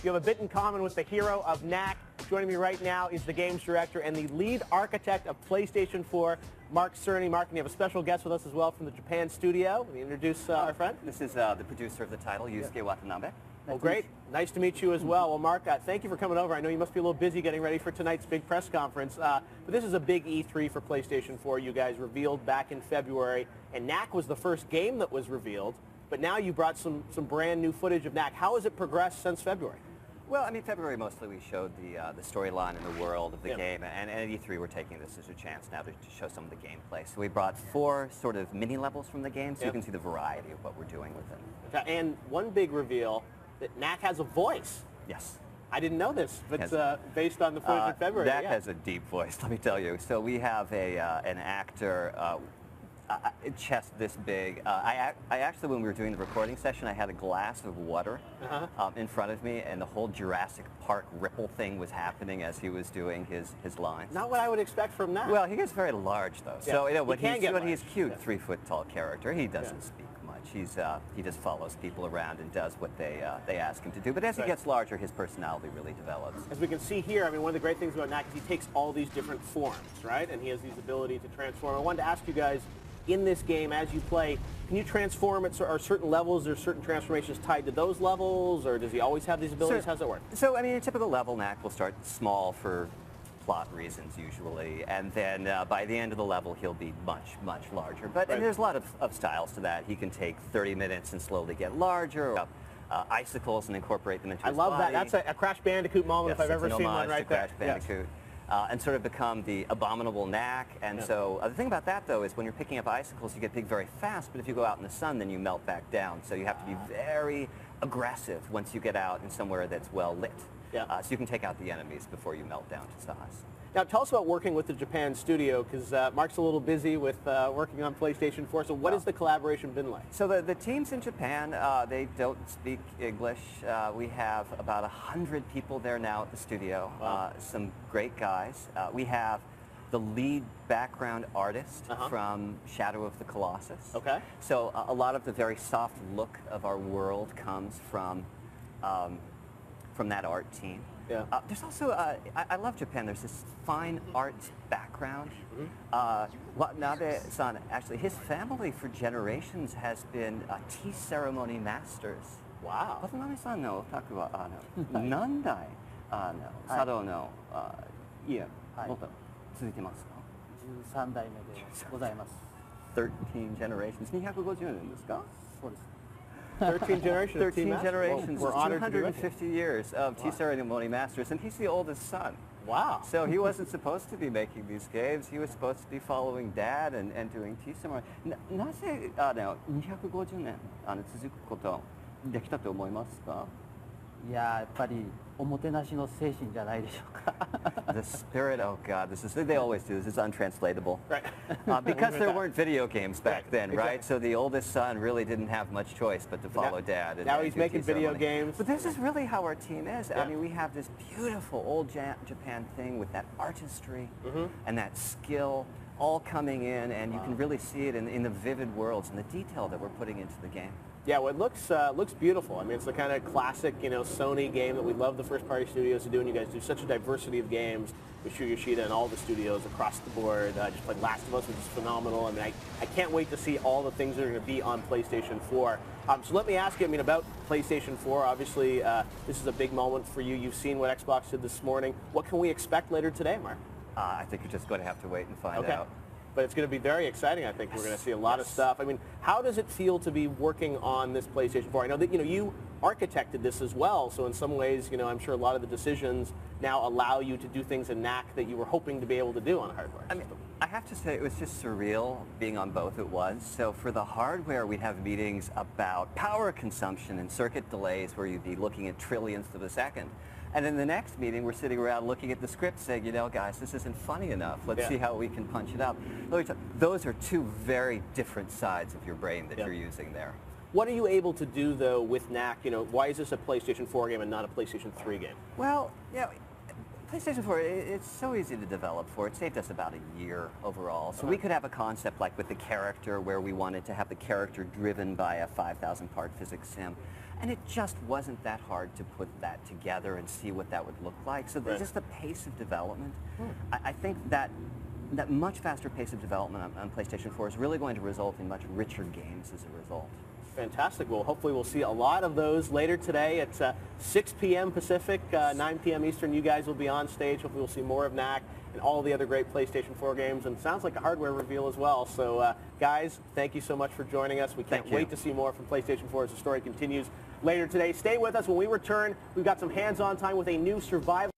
You have a bit in common with the hero of Knack. Joining me right now is the games director and the lead architect of PlayStation 4, Mark Cerny. Mark, and you have a special guest with us as well from the Japan studio. Let me introduce our friend. This is the producer of the title, Yusuke Watanabe. Well, great. Nice to meet you as well. Well, Mark, thank you for coming over. I know you must be a little busy getting ready for tonight's big press conference, but this is a big E3 for PlayStation 4. You guys revealed back in February, and Knack was the first game that was revealed, but now you brought some brand new footage of Knack. How has it progressed since February? Well, I mean, February mostly we showed the storyline and the world of the game, and at E3 we're taking this as a chance now to show some of the gameplay. So we brought 4 sort of mini levels from the game, so you can see the variety of what we're doing with it. And one big reveal, that Knack has a voice. Yes. I didn't know this, but based on the footage in February. Knack has a deep voice, let me tell you. So we have an actor, chest this big. I actually, when we were doing the recording session, I had a glass of water in front of me, and the whole Jurassic Park ripple thing was happening as he was doing his lines. Not what I would expect from Knack. Well, he gets very large, though. Yeah. So you know, when he's cute, Yeah. 3-foot-tall character, he doesn't speak much. He just follows people around and does what they ask him to do. But as he gets larger, his personality really develops. As we can see here, I mean, one of the great things about Knack is he takes all these different forms, right? And he has these ability to transform. I wanted to ask you guys, in this game, as you play, can you transform at certain levels? Are certain transformations tied to those levels, or does he always have these abilities? How does that work? So, I mean, a typical level, Knack will start small for plot reasons usually, and then by the end of the level he'll be much, much larger. But and there's a lot of styles to that. He can take 30 minutes and slowly get larger, or icicles and incorporate them into his body. That. That's a Crash Bandicoot moment if I've ever seen one right there. Crash Bandicoot. And sort of become the abominable Knack. And so the thing about that, though, is when you're picking up icicles, you get big very fast, but if you go out in the sun, then you melt back down. So you have to be very aggressive once you get out in somewhere that's well lit. So you can take out the enemies before you melt down to size. Now, tell us about working with the Japan studio, because Mark's a little busy with working on PlayStation 4. So what has the collaboration been like? So the teams in Japan, they don't speak English. We have about 100 people there now at the studio, some great guys. We have the lead background artist from Shadow of the Colossus. Okay. So a lot of the very soft look of our world comes from that art team. There's also, I love Japan, there's this fine art background. Watanabe-san, actually, his family for generations has been tea ceremony masters. Wow. Watanabe-san no otaku wa, nandai, sado no, ie, moto, tsuzuite masu ka? 13代目でございます。13 generations. 250年ですか? そうです。 13 generations. 13 generations. Well, we're honored to do it. 250 years of tea ceremony masters, and he's the oldest son. Wow. So he wasn't supposed to be making these games. He was supposed to be following Dad and doing tea ceremony. なぜ250年続くことできたと思いますか? いややっぱりおもてなしの精神じゃないでしょうか。The spirit, oh God, they always do this. It's untranslatable. Right. Because there weren't video games back then, right? So the oldest son really didn't have much choice but to follow Dad. And now he's making video games. But this is really how our team is. I mean, we have this beautiful old Japan thing with that artistry and that skill all coming in, and you can really see it in the vivid worlds and the detail that we're putting into the game. Yeah, well, it looks beautiful. I mean, it's the kind of classic, Sony game that we love the first-party studios to do, and you guys do such a diversity of games with Shu Yoshida and all the studios across the board. I just played Last of Us, which is phenomenal. I mean, I can't wait to see all the things that are going to be on PlayStation 4. So let me ask you, about PlayStation 4. Obviously, this is a big moment for you. You've seen what Xbox did this morning. What can we expect later today, Mark? I think you're just going to have to wait and find out. But it's going to be very exciting, I think. We're going to see a lot of stuff. I mean, how does it feel to be working on this PlayStation 4? I know that, you architected this as well, so in some ways, I'm sure a lot of the decisions now allow you to do things in Knack that you were hoping to be able to do on a hardware system. I mean, I have to say, it was just surreal being on both at once. So for the hardware, we'd have meetings about power consumption and circuit delays where you'd be looking at trillionths of a second. And in the next meeting, we're sitting around looking at the script saying, guys, this isn't funny enough. Let's see how we can punch it up. Those are two very different sides of your brain that you're using there. What are you able to do, though, with Knack? Why is this a PlayStation 4 game and not a PlayStation 3 game? Well, PlayStation 4, it's so easy to develop for. It saved us about a year overall. So we could have a concept like with the character where we wanted to have the character driven by a 5,000 part physics sim. And it just wasn't that hard to put that together and see what that would look like. So Right. just the pace of development, I think that much faster pace of development on PlayStation 4 is really going to result in much richer games as a result. Fantastic. Well, hopefully we'll see a lot of those later today. It's 6 p.m. Pacific, 9 p.m. Eastern. You guys will be on stage. Hopefully we'll see more of Knack and all the other great PlayStation 4 games. And it sounds like a hardware reveal as well. So, guys, thank you so much for joining us. We can't wait to see more from PlayStation 4 as the story continues later today. Stay with us. When we return, we've got some hands-on time with a new survival